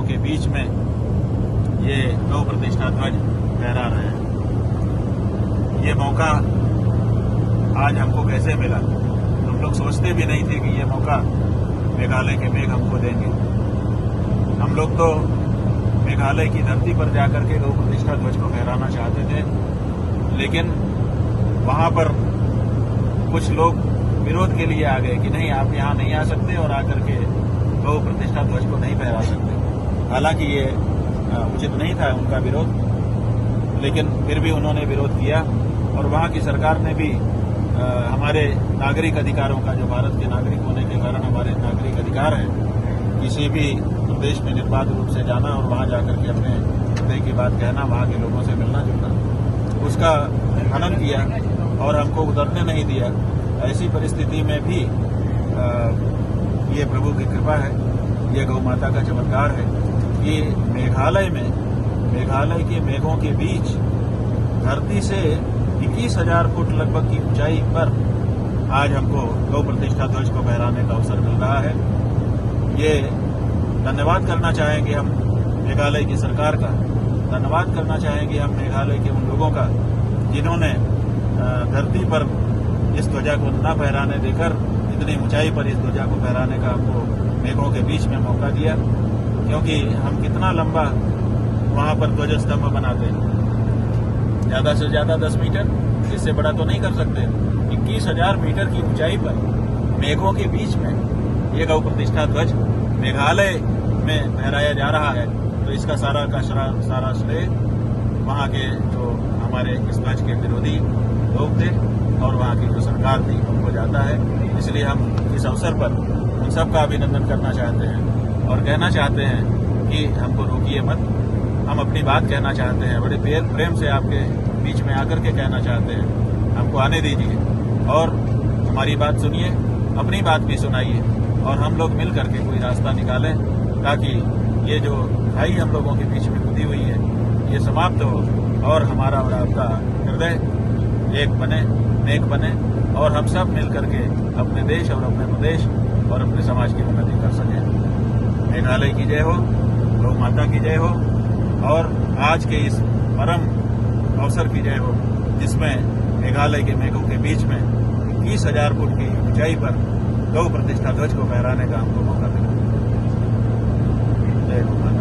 मेघों के बीच में ये गौ प्रतिष्ठा ध्वज फहरा रहे हैं। ये मौका आज हमको कैसे मिला? हम लोग सोचते भी नहीं थे कि ये मौका मेघालय के मेघ हमको देंगे। हम लोग तो मेघालय की धरती पर जाकर के गौ प्रतिष्ठा ध्वज को फहराना चाहते थे, लेकिन वहां पर कुछ लोग विरोध के लिए आ गए कि नहीं, आप यहां नहीं आ सकते और आकर के गौ प्रतिष्ठा ध्वज को नहीं फहरा सकते। हालांकि ये उचित नहीं था उनका विरोध, लेकिन फिर भी उन्होंने विरोध किया और वहां की सरकार ने भी हमारे नागरिक अधिकारों का, जो भारत के नागरिक होने के कारण हमारे नागरिक अधिकार है, किसी भी प्रदेश में निर्बाध रूप से जाना और वहां जाकर के अपने हृदय की बात कहना, वहां के लोगों से मिलना जुलना, उसका खनन किया और हमको उतरने नहीं दिया। ऐसी परिस्थिति में भी ये प्रभु की कृपा है, ये गौ माता का चमत्कार है कि मेघालय के मेघों के बीच धरती से 21,000 फुट लगभग की ऊंचाई पर आज हमको गौ प्रतिष्ठा ध्वज को फहराने का अवसर मिल रहा है। ये धन्यवाद करना चाहेंगे हम मेघालय की सरकार का, धन्यवाद करना चाहेंगे हम मेघालय के उन लोगों का जिन्होंने धरती पर इस ध्वजा को न फहराने देकर इतनी ऊंचाई पर इस ध्वजा को फहराने का हमको मेघों के बीच में मौका दिया। क्योंकि हम कितना लंबा वहां पर ध्वज स्तंभ बनाते हैं, ज्यादा से ज्यादा 10 मीटर, इससे बड़ा तो नहीं कर सकते। 21,000 मीटर की ऊंचाई पर मेघों के बीच में ये गौ प्रतिष्ठा ध्वज मेघालय में फहराया जा रहा है, तो इसका सारा श्रेय वहां के जो हमारे इस ध्वज के विरोधी लोग थे और वहां की जो सरकार थी उनको जाता है। इसलिए हम इस अवसर पर उन सबका अभिनंदन करना चाहते हैं और कहना चाहते हैं कि हमको रोकिए मत, हम अपनी बात कहना चाहते हैं, बड़े प्रेम से आपके बीच में आकर के कहना चाहते हैं, हमको आने दीजिए और हमारी बात सुनिए, अपनी बात भी सुनाइए और हम लोग मिल करके कोई रास्ता निकालें ताकि ये जो लड़ाई हम लोगों के बीच में कूदी हुई है ये समाप्त हो और हमारा और आपका हृदय एक बने, नेक बने और हम सब मिल करके अपने देश और अपने प्रदेश और अपने समाज की उन्नति कर सकें। मेघालय की जय हो, गौ माता की जय हो और आज के इस परम अवसर की जय हो जिसमें मेघालय के मेघों के बीच में 21,000 फुट की ऊंचाई पर गौ प्रतिष्ठा ध्वज को फहराने का हमको मौका मिला। जय हो।